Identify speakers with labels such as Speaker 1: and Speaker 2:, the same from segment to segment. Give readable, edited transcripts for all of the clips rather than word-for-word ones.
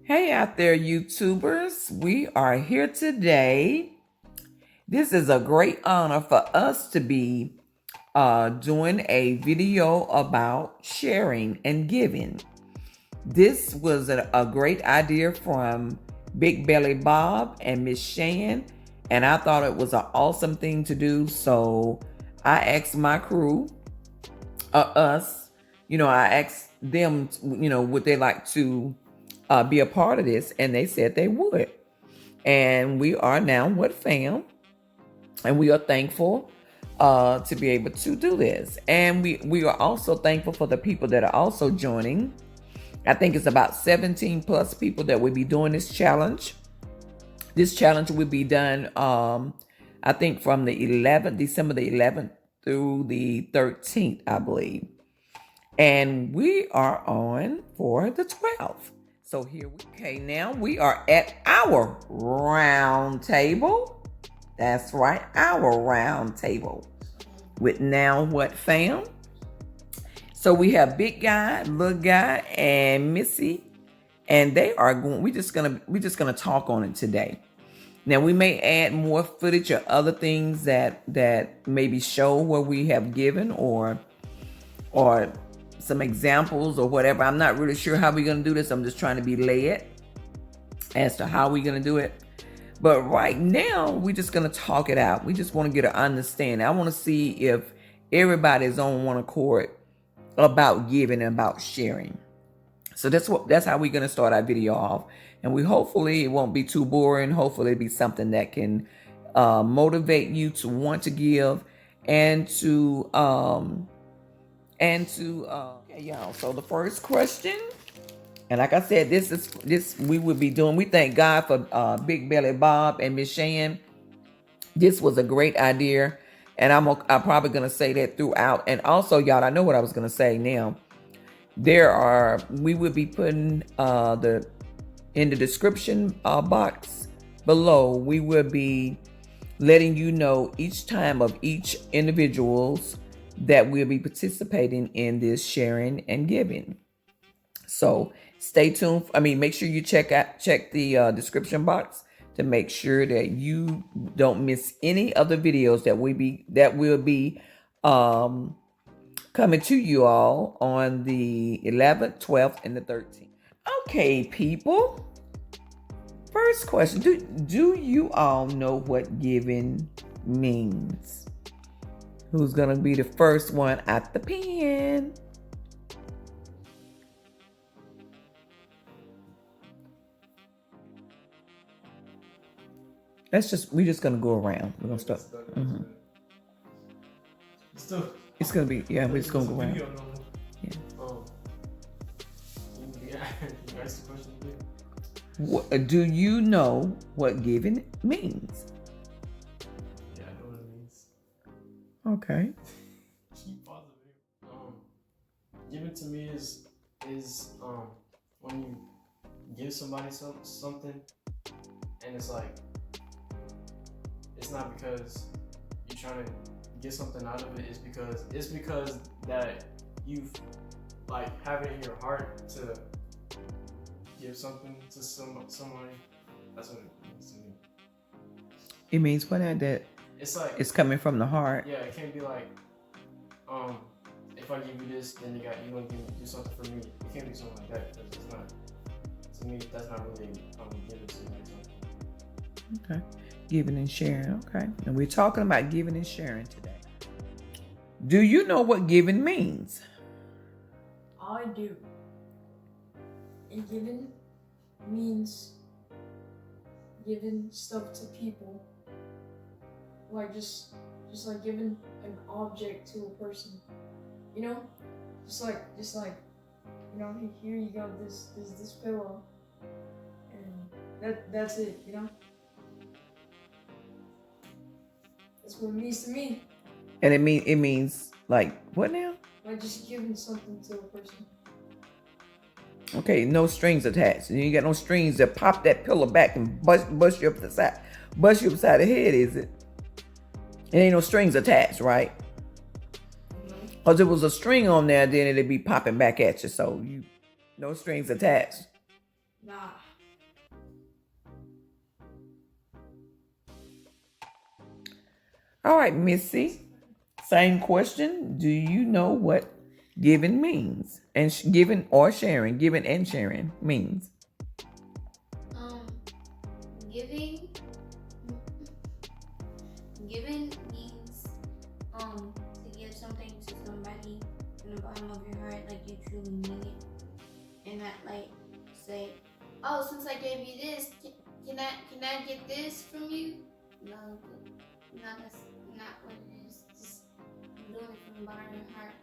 Speaker 1: Hey out there, YouTubers. We are here today. This is a great honor for us to be doing a video about sharing and giving. This was a great idea from Big Belly Bob and Miss Shan, and I thought it was an awesome thing to do. So I asked my crew, us, I asked them, would they like to be a part of this, and they said they would. And we are now what fam, and we are thankful to be able to do this. And we are also thankful for the people that are also joining. I think it's about 17 plus people that will be doing this challenge. This challenge will be done, I think, from the 11th, December the 11th through the 13th, I believe. And we are on for the 12th. So now we are at our round table. That's right, our round table with Now What Fam. So we have Big Guy, Little Guy, and Missy, and they are going. We're just gonna talk on it today. Now we may add more footage or other things that maybe show where we have given or some examples or whatever. I'm not really sure how we're going to do this. I'm just trying to be led as to how we're going to do it. But right now, we're just going to talk it out. We just want to get an understanding. I want to see if everybody's on one accord about giving and about sharing. So that's how we're going to start our video off. And hopefully it won't be too boring. Hopefully it'll be something that can motivate you to want to give and to y'all. So the first question, and like I said, this we would be doing. We thank God for Big Belly Bob and Miss Shan. This was a great idea, and I'm probably gonna say that throughout. And also, y'all, I know what I was gonna say now. We would be putting in the description box below. We will be letting you know each time of each individual's that we'll be participating in this sharing and giving. So stay tuned. Make sure you check the description box to make sure that you don't miss any of the videos that will be coming to you all on the 11th, 12th, and the 13th. Okay, people. First question: Do you all know what giving means? Who's gonna be the first one at the pen? We're just gonna go around. We're gonna start. Mm-hmm. It's gonna be, yeah, we're just gonna go around. Yeah. Do you know what giving means?
Speaker 2: Yeah, I know what it means.
Speaker 1: Okay.
Speaker 2: Keep positive. Giving to me is when you give somebody something, and it's like it's not because you're trying to get something out of it. It's because that you like have it in your heart to give something to somebody. That's what it means to me.
Speaker 1: It means what? That
Speaker 2: it's like
Speaker 1: it's coming from the heart.
Speaker 2: Yeah, it can't be like, if I give you this, then you gonna do something for me. It can't be something like that because it's not. To me, that's not really giving to me.
Speaker 1: Okay, giving and sharing. Okay, and we're talking about giving and sharing today. Do you know what giving means?
Speaker 3: I do. And giving means giving stuff to people. Like just like giving an object to a person, just like here you go, this pillow, and that's it, that's what it means to me.
Speaker 1: And it means like what now?
Speaker 3: Like just giving something to a person.
Speaker 1: Okay, no strings attached. You ain't got no strings that pop that pillow back and bust you up the side, bust you upside the head, is it? It ain't no strings attached, right? Because if it was a string on there, then it'd be popping back at you. So no strings attached.
Speaker 3: Nah.
Speaker 1: All right, Missy. Same question. Do you know what giving means? And giving or sharing, giving and sharing means.
Speaker 4: Giving giving means to give something to somebody from the bottom of your heart, like you truly mean it, and not like say, oh, since I gave you this, can I get this from you? No, that's not what it is. Just doing it from the bottom of your heart,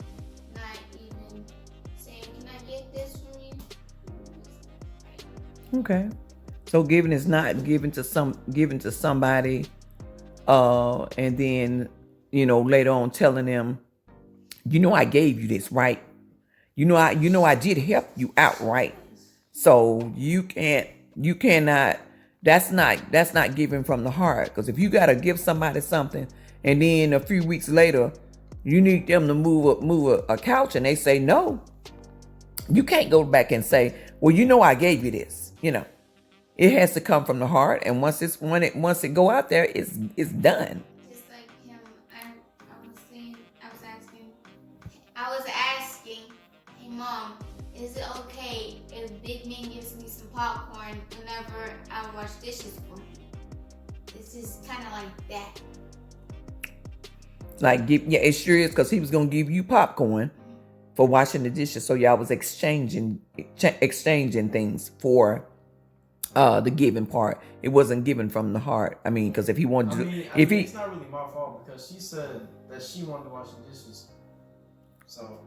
Speaker 4: not even saying, can I get this from you? Right.
Speaker 1: Okay. So giving is not giving to somebody, and then later on telling them, I gave you this, right? I did help you out, right? So you cannot. That's not giving from the heart. Because if you gotta give somebody something, and then a few weeks later, you need them to move a couch, and they say no, you can't go back and say, well, I gave you this. It has to come from the heart, and once it go out there, it's done.
Speaker 4: Just like him, I was asking, hey mom, is it okay if Big Man gives me some popcorn whenever I wash dishes for him? It's just kind of like that.
Speaker 1: It sure is, because he was gonna give you popcorn for washing the dishes, so y'all was exchanging things for the giving part. It wasn't given from the heart. I mean, because if he wanted to,
Speaker 2: it's not really my fault, because she said that she wanted to wash the dishes. So.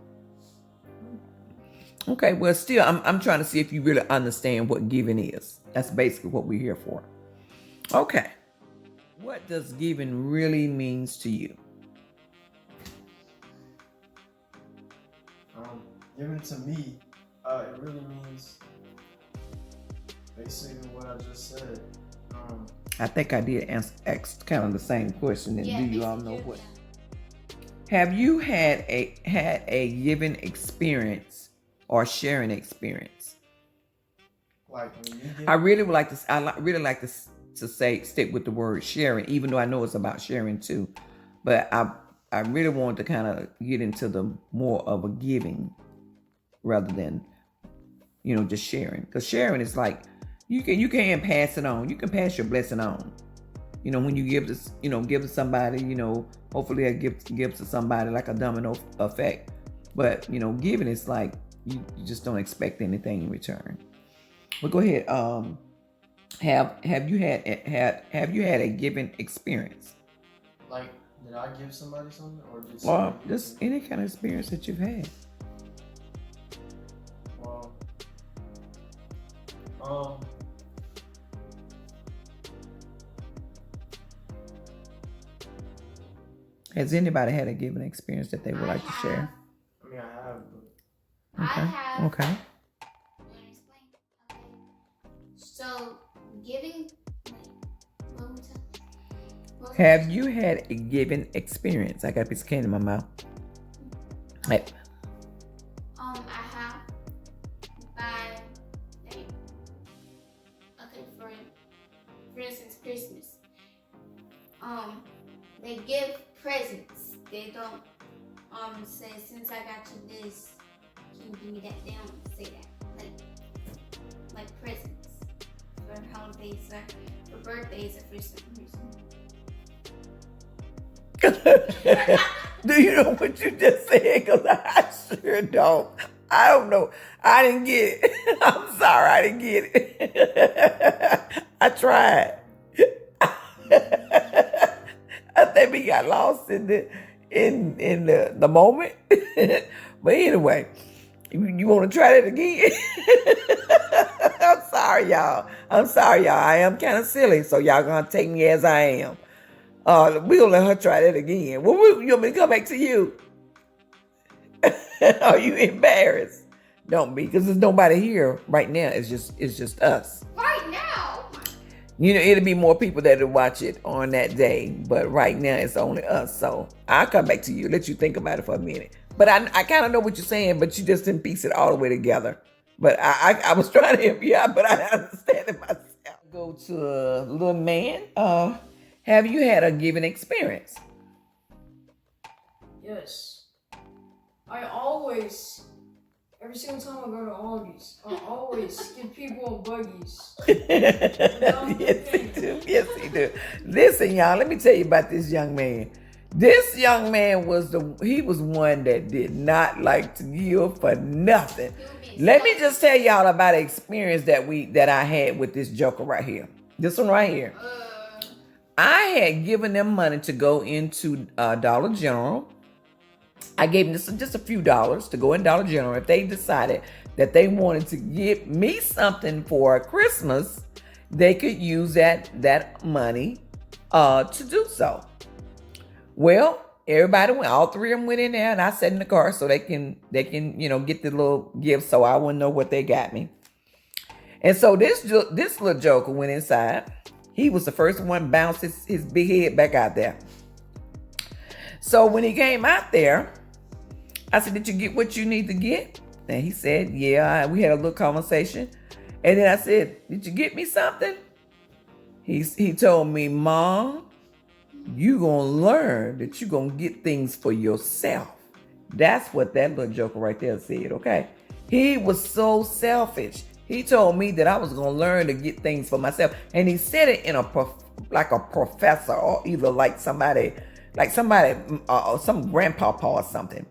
Speaker 1: Okay, well, still, I'm trying to see if you really understand what giving is. That's basically what we're here for. Okay, what does giving really means to you?
Speaker 2: Giving to me, it really means basically what I just said.
Speaker 1: I think I did ask kind of the same question. And do you all know what? Have you had a giving experience or sharing experience?
Speaker 2: Like when you give,
Speaker 1: I really would like to. Really like to stick with the word sharing, even though I know it's about sharing too. But I really want to kind of get into the more of a giving rather than just sharing, because sharing is like you can pass it on. You can pass your blessing on. When you give this, give to somebody, hopefully a gift to somebody, like a domino effect. But giving is like you just don't expect anything in return. But go ahead. Have you had a giving experience?
Speaker 2: Like, did I give somebody something, or did
Speaker 1: Or just any kind of experience that you've had?
Speaker 2: Well,
Speaker 1: Has anybody had a giving experience that they would like to share?
Speaker 2: I mean, I have.
Speaker 4: I have.
Speaker 1: Okay.
Speaker 4: You want to explain? Okay. So, giving. What was it?
Speaker 1: Have you had a giving experience? I got a piece of candy in my mouth. Hey.
Speaker 4: I have. For instance, Christmas. They give presents. They don't say, since I got you this, can you give me that? They don't say that. Like presents for holidays or for birthdays or for some reason.
Speaker 1: Do you know what you just said? Because I sure don't. I don't know. I didn't get it. I'm sorry, I didn't get it. I tried. I think we got lost in the moment. But anyway, you want to try that again? I'm sorry, y'all. I am kind of silly, so y'all gonna take me as I am. We're gonna let her try that again. Well, you want me to come back to you? Are you embarrassed? Don't be, because there's nobody here right now. It's just us.
Speaker 4: Right now.
Speaker 1: It'll be more people that'll watch it on that day, but right now it's only us. So I'll come back to you, let you think about it for a minute. But I kind of know what you're saying, but you just didn't piece it all the way together. But I was trying to help you out, but I understand it myself. Go to a little man. Have you had a giving experience?
Speaker 3: Yes. I always, every single time I go to Aldi's, I always give people buggies.
Speaker 1: Yes, he do. Yes, he do. Listen, y'all, let me tell you about this young man. This young man was one that did not like to give for nothing. Let me just tell y'all about an experience that I had with this joker right here. This one right here. I had given them money to go into Dollar General. I gave them just a few dollars to go in Dollar General. If they decided that they wanted to give me something for Christmas, they could use that money to do so. Well, everybody went. All three of them went in there, and I sat in the car so they can get the little gift, so I wouldn't know what they got me. And so this little joker went inside. He was the first one to bounce his big head back out there. So when he came out there, I said, "Did you get what you need to get?" And he said, "Yeah." We had a little conversation. And then I said, "Did you get me something?" He told me, "Mom, you gonna learn that you gonna get things for yourself." That's what that little joker right there said, okay? He was so selfish. He told me that I was gonna learn to get things for myself. And he said it in like a professor, or either like somebody, some grandpapa or something.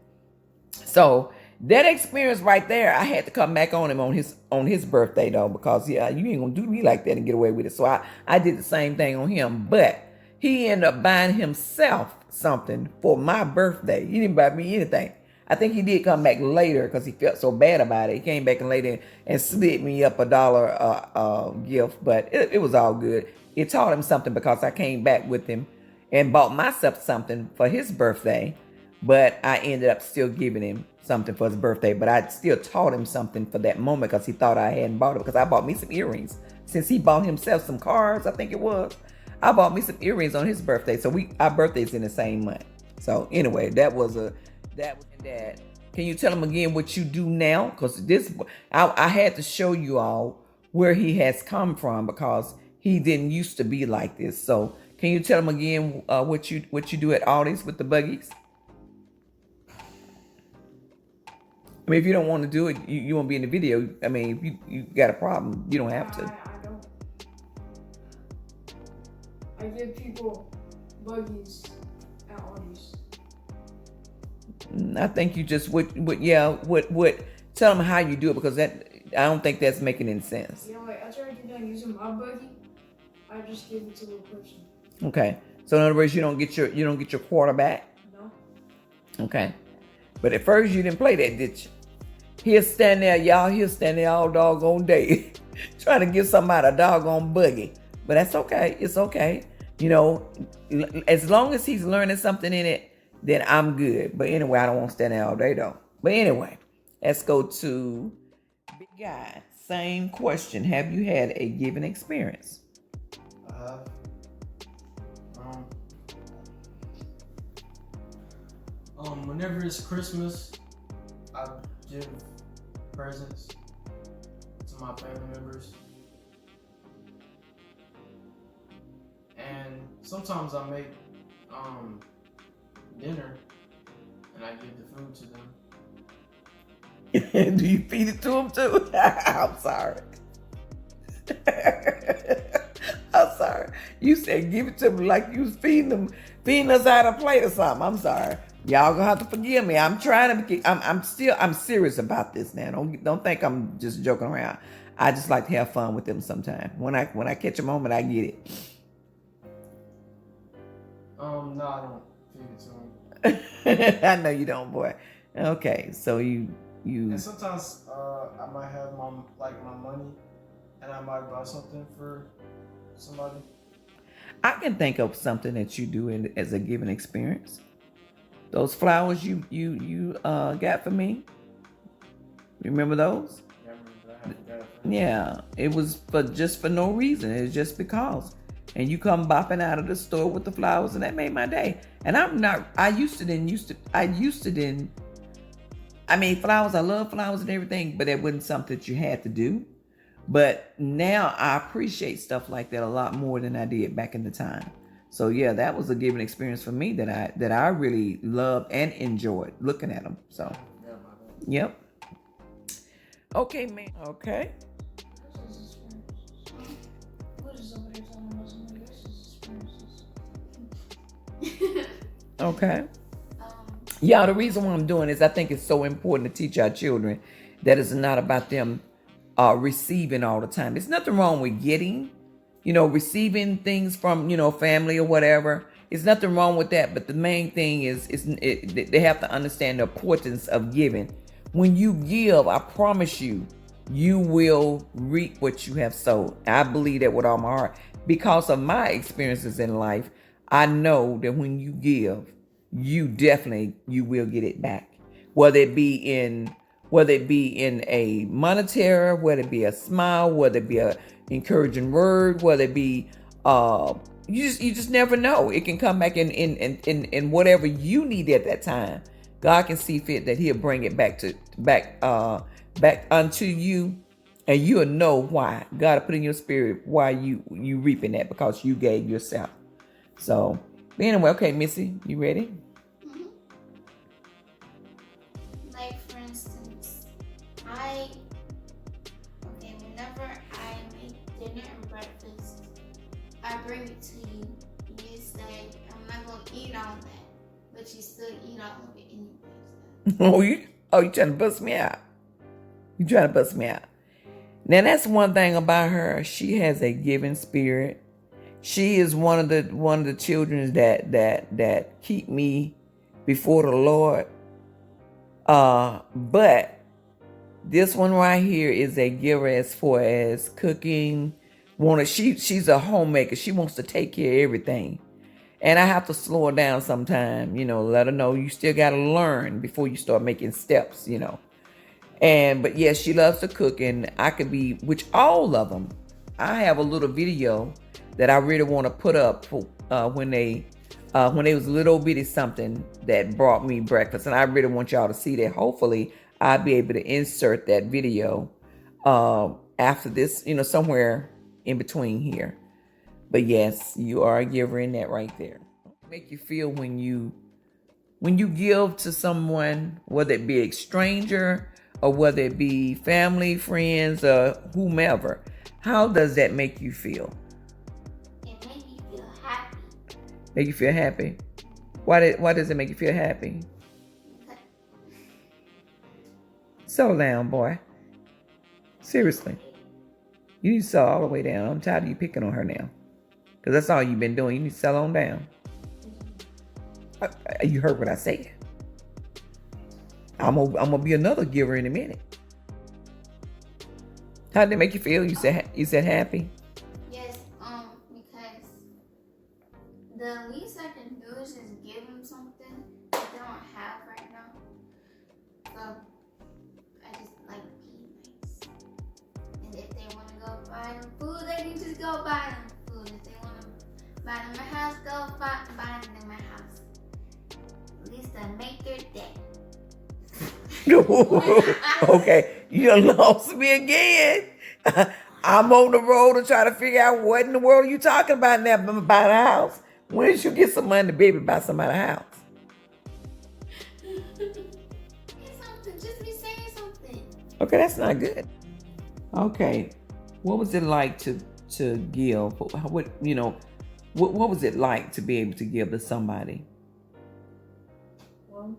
Speaker 1: So that experience right there, I had to come back on him on his birthday though, because you ain't gonna do me like that and get away with it. So I did the same thing on him, but he ended up buying himself something for my birthday. He didn't buy me anything. I think he did come back later because he felt so bad about it. He came back later and slid me up $1 gift, but it was all good. It taught him something because I came back with him and bought myself something for his birthday, but I ended up still giving him something for his birthday. But I still taught him something for that moment because he thought I hadn't bought it, because I bought me some earrings. Since he bought himself some cars, I think it was, I bought me some earrings on his birthday. So our birthdays in the same month. So anyway, that was that. Can you tell him again what you do now? Because I had to show you all where he has come from, because he didn't used to be like this. So can you tell him again what you do at Aldi's with the buggies? I mean, if you don't want to do it, you won't be in the video. I mean, if you got a problem, you don't have to.
Speaker 3: I don't. I give people buggies at Aldi's.
Speaker 1: I think you just tell them how you do it, because I don't think that's making any sense.
Speaker 3: You know, like after I get done using my buggy, I just give it to the person.
Speaker 1: Okay. So in other words, you don't get your quarter back?
Speaker 3: No.
Speaker 1: Okay. But at first you didn't play that, did you? He'll stand there all doggone day trying to give somebody a doggone buggy. But that's okay. It's okay. You know, as long as he's learning something in it, then I'm good. But anyway, I don't want to stand there all day though. But anyway, let's go to Big Guy. Same question. Have you had a giving experience?
Speaker 2: I have. Whenever it's Christmas, I give presents to my family members. And sometimes I make dinner and I give the food to them.
Speaker 1: Do you feed it to them too? I'm sorry. I'm sorry. You said give it to them like you was feeding us out of a plate or something. I'm sorry. Y'all gonna have to forgive me. I'm trying to I'm serious about this now. Don't think I'm just joking around. I just like to have fun with them sometimes. When I catch a moment, I get it.
Speaker 2: No, I don't feed it to them.
Speaker 1: I know you don't, boy. Okay, so you.
Speaker 2: And sometimes I might have my money, and I might buy something for somebody.
Speaker 1: I can think of something that you do as a giving experience. Those flowers you got for me. Remember those?
Speaker 2: Yeah, I remember that.
Speaker 1: Yeah, it was for no reason. It's just because. And you come bopping out of the store with the flowers, and that made my day. And I used to didn't. I mean, flowers, I love flowers and everything, but it wasn't something that you had to do. But now I appreciate stuff like that a lot more than I did back in the time. So yeah, that was a giving experience for me that I really loved and enjoyed looking at them. So
Speaker 2: Yeah, my bad.
Speaker 1: yep. Okay, man. Okay.
Speaker 3: Versus experiences. What is somebody talking about somebody else's experiences?
Speaker 1: Okay.
Speaker 4: Um,
Speaker 1: Yeah, the reason why I'm doing is I think it's so important to teach our children that it's not about them receiving all the time. There's nothing wrong with getting, receiving things from, family or whatever. There's nothing wrong with that. But the main thing is they have to understand the importance of giving. When you give, I promise you, you will reap what you have sowed. I believe that with all my heart. Because of my experiences in life, I know that when you give, you will get it back. Whether it be in a monetary, whether it be a smile, whether it be a encouraging word, whether it be you just never know. It can come back in whatever you need at that time. God can see fit that He'll bring it back unto you, and you'll know why. God will put in your spirit why you reaping that, because you gave yourself. So anyway, okay, Missy, you ready?
Speaker 4: mhm. Like for instance, whenever I make dinner and breakfast, I bring it to you. And you say, I'm not gonna eat all that, but you still eat all of it anyways.
Speaker 1: You trying to bust me out? You trying to bust me out? Now that's one thing about her. She has a giving spirit. She is one of the children that keep me before the Lord. But this one right here is a giver as far as cooking. She's a homemaker. She wants to take care of everything. And I have to slow her down sometime, let her know you still got to learn before you start making steps, But yes, she loves to cook, and I could be, which all of them, I have a little video that I really want to put up for, when they was a little bitty something that brought me breakfast, and I really want y'all to see that. Hopefully, I'll be able to insert that video after this, somewhere in between here. But yes, you are a giver in that right there. Make you feel when you give to someone, whether it be a stranger or whether it be family, friends, or whomever. How does that make you feel?
Speaker 4: It made me feel happy.
Speaker 1: Make you feel happy? Why does it make you feel happy? Settle down, boy. Seriously. You need to settle all the way down. I'm tired of you picking on her now. Because that's all you've been doing. You need to settle on down. You heard what I said. I'm gonna be another giver in a minute. How did it make you feel? You said happy?
Speaker 4: Yes, because the least I can do is just give them something that they don't have right now. So I just like being nice. And if they want to go buy them food, they can just go buy them food. If they want to buy them a house, go buy them a house. At least I make their day.
Speaker 1: Okay, you done lost me again. I'm on the road to try to figure out what in the world are you talking about now about a house. When did you get some money to be able to buy somebody a house?
Speaker 4: Something, just be saying something.
Speaker 1: Okay, that's not good. Okay, what was it like to give? What was it like to be able to give to somebody?
Speaker 3: Well,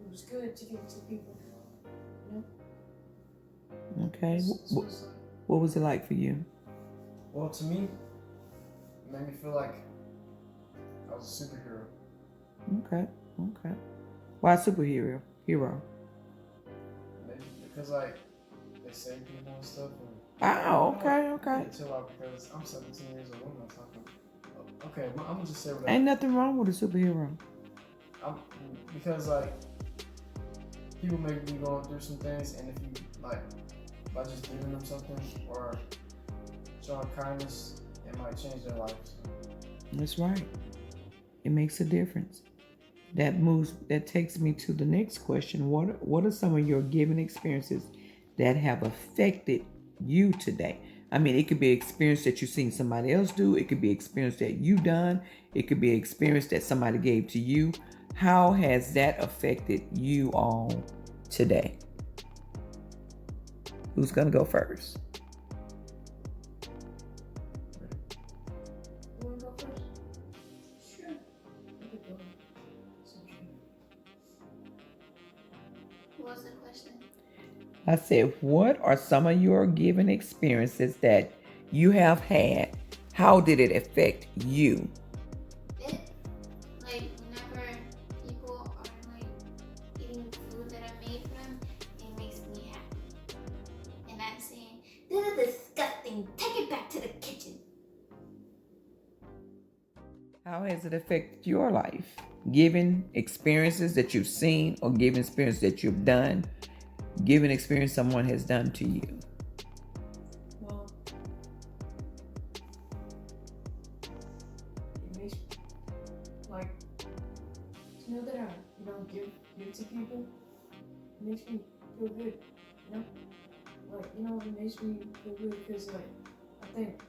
Speaker 3: it was good to give to people.
Speaker 1: Okay,
Speaker 3: So it's like,
Speaker 1: what was it like for you?
Speaker 2: Well, to me, it made me feel like I was a superhero.
Speaker 1: Okay. Why superhero? Hero.
Speaker 2: Maybe because like they save people and stuff.
Speaker 1: Oh, okay.
Speaker 2: Chill out because I'm 17 years old. I'm not talking. Okay, I'm gonna just say what
Speaker 1: Ain't nothing wrong with a superhero.
Speaker 2: because like people may be going through some things, and if you like by just giving them something or showing kindness, it might change their lives.
Speaker 1: That's right. It makes a difference. That takes me to the next question. What are some of your giving experiences that have affected you today? I mean, it could be experience that you've seen somebody else do. It could be experience that you've done. It could be experience that somebody gave to you. How has that affected you all today? Who's going to go first?
Speaker 3: You wanna go first? Sure. You could go.
Speaker 4: What was the question?
Speaker 1: I said, what are some of your given experiences that you have had? How did it affect you?
Speaker 4: It, like, whenever people are, like, eating food that I made for them, it makes me happy. And I'm saying, this is disgusting. Take it back to the kitchen.
Speaker 1: How has it affected your life? Given experiences that you've seen or given experience that you've done, given experience someone has done to you.
Speaker 3: Well, it makes like to know that I give to people. It makes me feel good, you know. Like it makes me feel good because like I think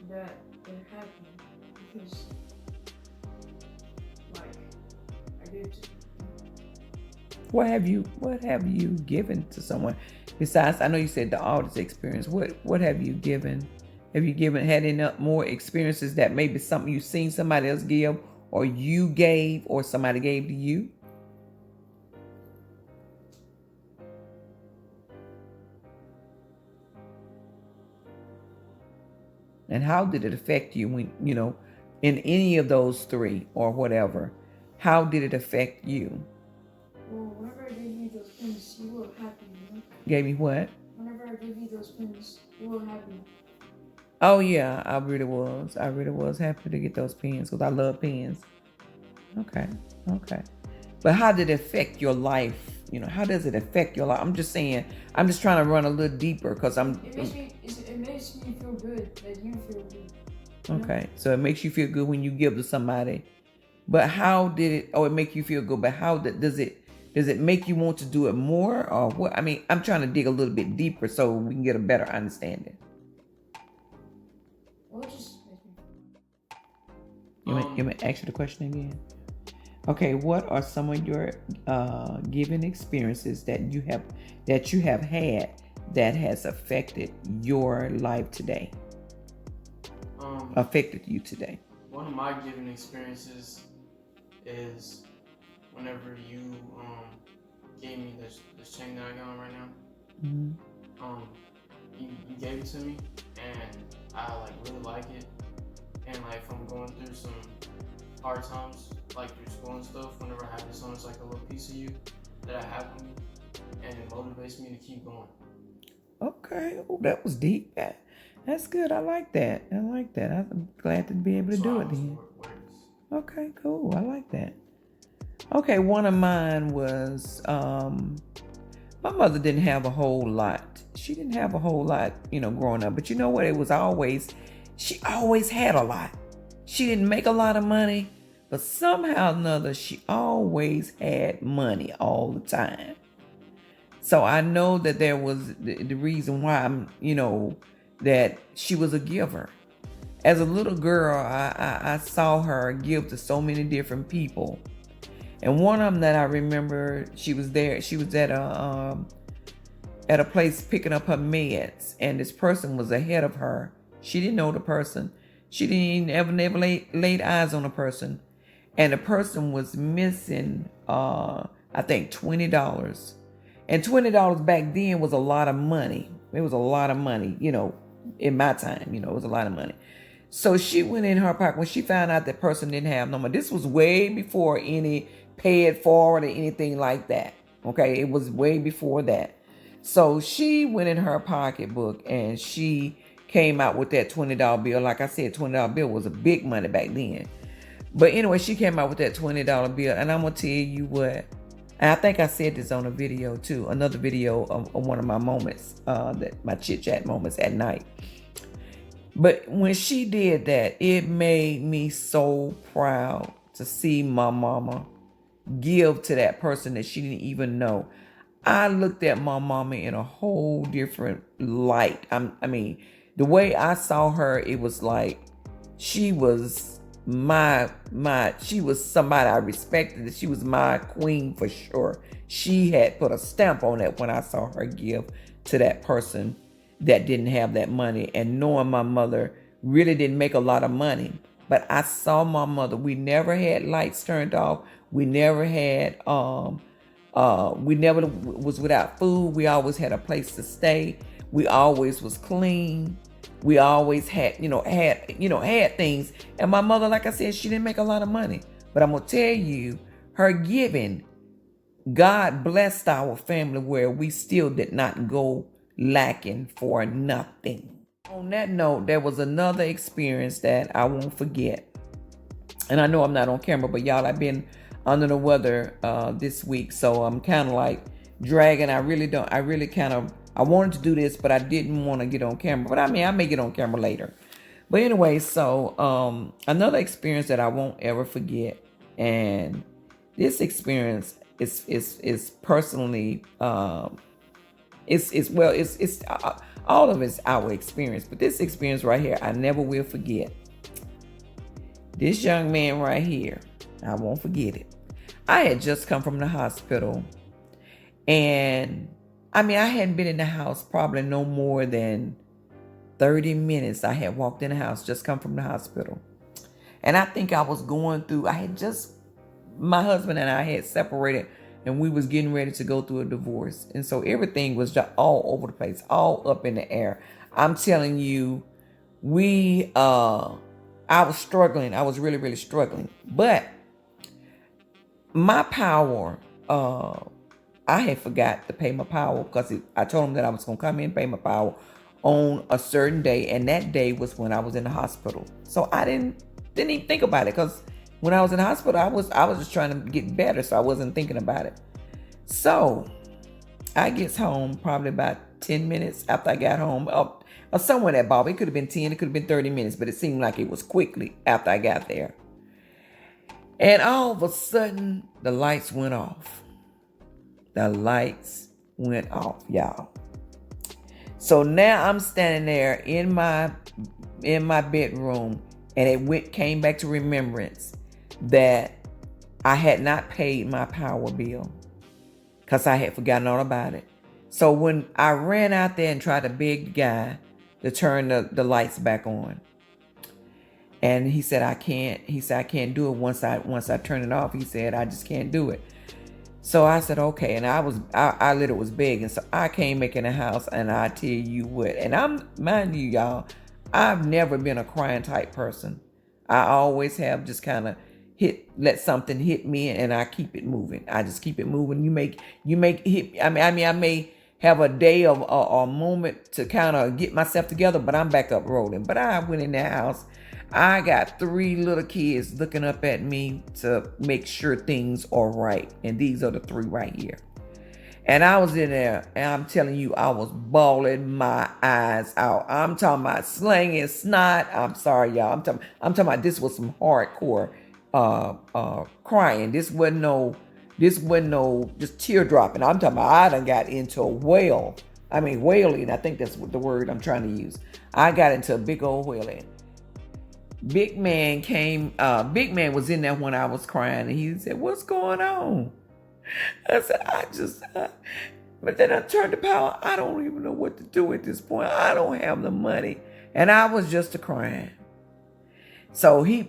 Speaker 3: that they're happy because like I give to.
Speaker 1: What have you given to someone besides? I know you said the artist experience. What have you given? Have you had enough more experiences that maybe something you've seen somebody else give, or you gave, or somebody gave to you? And how did it affect you when in any of those three or whatever? How did it affect you?
Speaker 3: Well, whenever I gave you those pins, you were happy, you know?
Speaker 1: Gave me what?
Speaker 3: Whenever I gave you those pins, you were happy.
Speaker 1: Oh yeah, I really was. I really was happy to get those pens because I love pens. Okay. But how did it affect your life? How does it affect your life? I'm just saying. I'm just trying to run a little deeper because
Speaker 3: It makes me feel good that you feel good. You know?
Speaker 1: Okay. So it makes you feel good when you give to somebody. But how did it? Oh, it make you feel good. But how does it? Does it make you want to do it more, or what? I mean, I'm trying to dig a little bit deeper so we can get a better understanding.
Speaker 3: Well, it just makes me
Speaker 1: You may ask you the question again. Okay, what are some of your given experiences that you have had that has affected your life today? Affected you today?
Speaker 2: One of my given experiences is whenever you gave me this chain that I got on right now.
Speaker 1: Mm-hmm.
Speaker 2: You gave it to me, and I like really like it. And like if I'm going through some hard times, like through school and stuff, whenever I have this on, it's like a little piece of you that I have with me, and it motivates me to keep going.
Speaker 1: Okay. Oh, that was deep. That's good. I like that. I'm glad to be able to do it then. Okay, cool. I like that. Okay, one of mine was my mother didn't have a whole lot. She didn't have a whole lot, growing up. But you know what? She always had a lot. She didn't make a lot of money, but somehow or another, she always had money all the time. So I know that there was the reason why that she was a giver. As a little girl, I saw her give to so many different people. And one of them that I remember, she was there. She was at a place picking up her meds, and this person was ahead of her. She didn't know the person. She didn't even never laid eyes on the person, and the person was missing, I think $20. And $20 back then was a lot of money. It was a lot of money, in my time. It was a lot of money. So she went in her pocket when she found out that person didn't have no money. This was way before any pay it forward or anything like that. Okay, it was way before that. So she went in her pocketbook and she came out with that $20 bill. Like I said, $20 bill was a big money back then. But anyway, she came out with that $20 bill, and I'm gonna tell you what. And I think I said this on a video too, another video of one of my moments, my chit chat moments at night. But when she did that, it made me so proud to see my mama give to that person that she didn't even know. I looked at my mama in a whole different light. I mean, the way I saw her, it was like she was she was somebody I respected. She was my queen for sure. She had put a stamp on it when I saw her give to that person that didn't have that money. And knowing my mother really didn't make a lot of money, but I saw my mother. We never had lights turned off. We never had we never was without food. We always had a place to stay. We always was clean. We always had had things. And my mother, like I said, she didn't make a lot of money, but I'm gonna tell you, her giving, God blessed our family where we still did not go lacking for nothing. On that note, there was another experience that I won't forget. And I know I'm not on camera, but y'all, I've been under the weather this week, so I'm kind of like dragging. I wanted to do this, but I didn't want to get on camera. But I mean, I may get on camera later. But anyway, so another experience that I won't ever forget, and this experience is personally it's all of it's our experience, but this experience right here, I never will forget. This young man right here, I won't forget it. I had just come from the hospital, and I mean, I hadn't been in the house probably no more than 30 minutes. I had walked in the house, just come from the hospital. And I think I was going through, my husband and I had separated, and we was getting ready to go through a divorce. And so everything was just all over the place, all up in the air. I'm telling you, I was struggling. I was really, really struggling. But my power, I had forgot to pay my power because I told him that I was going to come in and pay my power on a certain day. And that day was when I was in the hospital. So I didn't even think about it, because when I was in the hospital, I was just trying to get better. So I wasn't thinking about it. So I gets home probably about 10 minutes after I got home. Or somewhere that Bob. It could have been 10, it could have been 30 minutes, but it seemed like it was quickly after I got there. And all of a sudden, the lights went off. The lights went off, y'all. So now I'm standing there in my bedroom, and it came back to remembrance that I had not paid my power bill because I had forgotten all about it. So when I ran out there and tried to beg the guy to turn the lights back on, and he said I can't. He said I can't do it once I turn it off. He said I just can't do it. So I said okay, and I literally was begging. So I came back in the house, and I tell you what, and mind you, y'all, I've never been a crying type person. I always have just kind of let something hit me, and I keep it moving. I just keep it moving. You make hit. I may have a day of a moment to kind of get myself together, but I'm back up rolling. But I went in that house. I got 3 little kids looking up at me to make sure things are right. And these are the 3 right here. And I was in there, and I'm telling you, I was bawling my eyes out. I'm talking about slanging snot. I'm sorry, y'all. I'm talking about this was some hardcore crying. This wasn't no just teardropping. I'm talking about I done got into a wail. I mean, wailing. I think that's what the word I'm trying to use. I got into a big old wailing. Big man was in there when I was crying, and he said, "What's going on?" I said, but then I turned the power. I don't even know what to do at this point. I don't have the money. And I was just crying. So he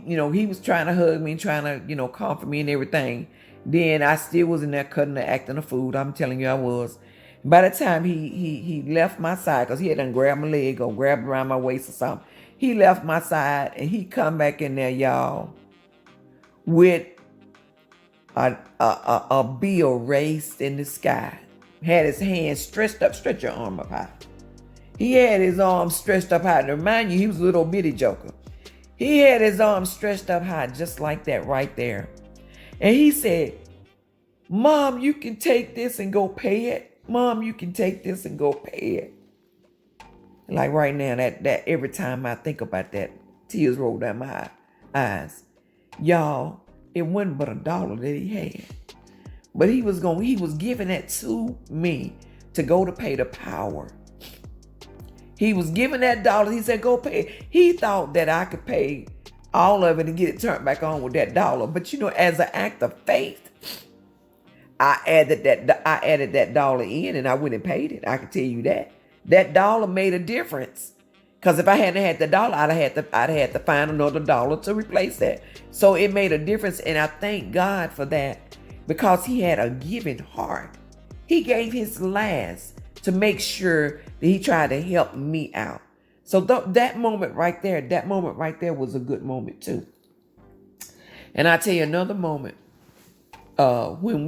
Speaker 1: was trying to hug me, trying to, comfort me and everything. Then I still was in there cutting the acting of food. I'm telling you, I was. By the time he left my side, because he had done grabbed my leg or grabbed around my waist or something, he left my side, and he come back in there, y'all, with a bill raised in the sky. Had his hands stretched up. Stretch your arm up high. He had his arms stretched up high. To remind you, he was a little bitty joker. He had his arms stretched up high, just like that right there. And he said, "Mom, you can take this and go pay it. Mom, you can take this and go pay it." Like right now, that every time I think about that, tears roll down my eyes. Y'all, it wasn't but $1 that he had. But he was giving that to me to go to pay the power. He was giving that dollar. He said, go pay. He thought that I could pay all of it and get it turned back on with that dollar. But as an act of faith, I added that dollar in and I went and paid it. I can tell you that. That dollar made a difference. Because if I hadn't had the dollar, I'd have had to find another dollar to replace that. So it made a difference, and I thank God for that because he had a giving heart. He gave his last to make sure that he tried to help me out. So that moment right there was a good moment too. And I'll tell you another moment. When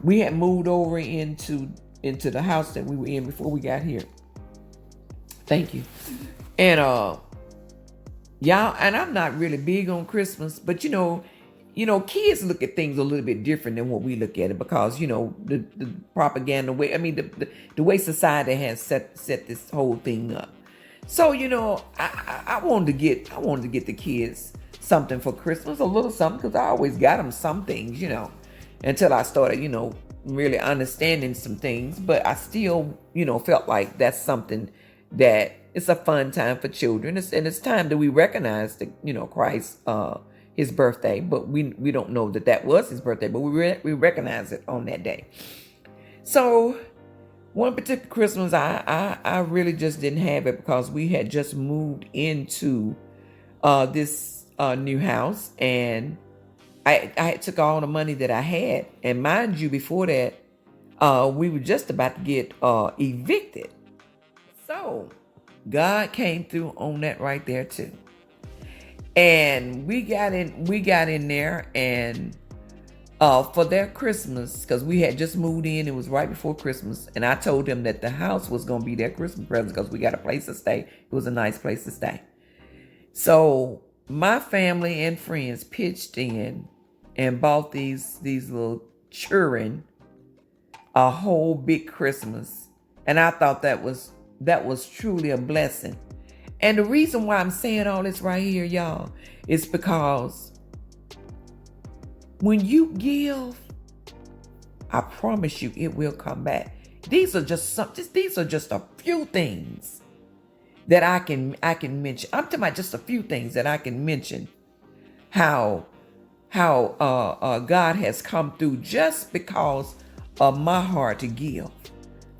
Speaker 1: we had moved over into the house that we were in before we got here. Thank you. And y'all, and I'm not really big on Christmas, but kids look at things a little bit different than what we look at it because the propaganda way. I mean the way society has set this whole thing up. So I wanted to get the kids something for Christmas, a little something, because I always got them some things, until I started, really understanding some things. But I still, felt like that's something that it's a fun time for children. It's time that we recognize that, Christ, his birthday. But we don't know that was his birthday, but we recognize it on that day. So one particular Christmas, I really just didn't have it because we had just moved into this new house, and I took all the money that I had. And mind you, before that, we were just about to get evicted. So God came through on that right there too. And we got in there, and for their Christmas, because we had just moved in, it was right before Christmas, and I told them that the house was going to be their Christmas present because we got a place to stay. It was a nice place to stay. So my family and friends pitched in and bought these little children a whole big Christmas, and I thought that was truly a blessing. And the reason why I'm saying all this right here, y'all, is because when you give, I promise you it will come back. These are just a few things that I can mention. I'm talking about just a few things that I can mention. How God has come through just because of my heart to give.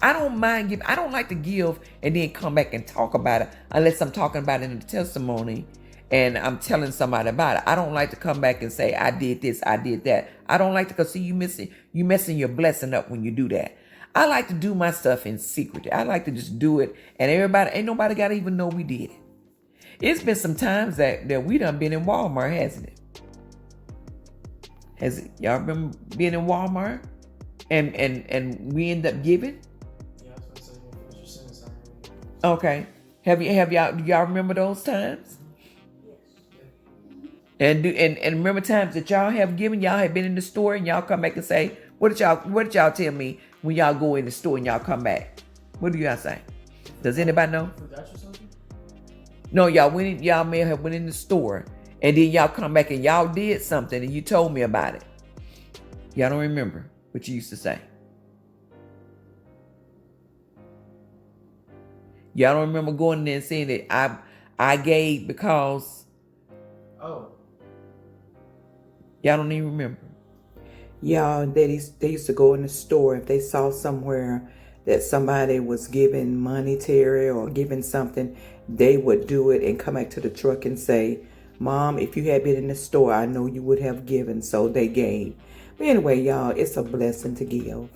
Speaker 1: I don't mind giving. I don't like to give and then come back and talk about it unless I'm talking about it in the testimony and I'm telling somebody about it. I don't like to come back and say, I did this, I did that. I don't like to, because see, you messing your blessing up when you do that. I like to do my stuff in secret. I like to just do it, and ain't nobody got to even know we did it. It's been some times that we done been in Walmart, hasn't it? Has it? Y'all remember being in Walmart and we end up giving?
Speaker 2: Yeah, I was going to say, what you're saying is
Speaker 1: Okay. Do y'all remember those times? And remember times that y'all have given, y'all have been in the store and y'all come back and say, what did y'all tell me when y'all go in the store and y'all come back? What do y'all say? Does anybody know?
Speaker 2: Forgot you something?
Speaker 1: No, y'all may have went in the store and then y'all come back and y'all did something and you told me about it. Y'all don't remember what you used to say. Y'all don't remember going in there and saying that I gave because.
Speaker 2: Oh.
Speaker 1: Y'all don't even remember.
Speaker 5: Y'all, they used to go in the store if they saw somewhere that somebody was giving monetary or giving something, they would do it and come back to the truck and say, Mom, if you had been in the store, I know you would have given. So they gave. But anyway, y'all, it's a blessing to give.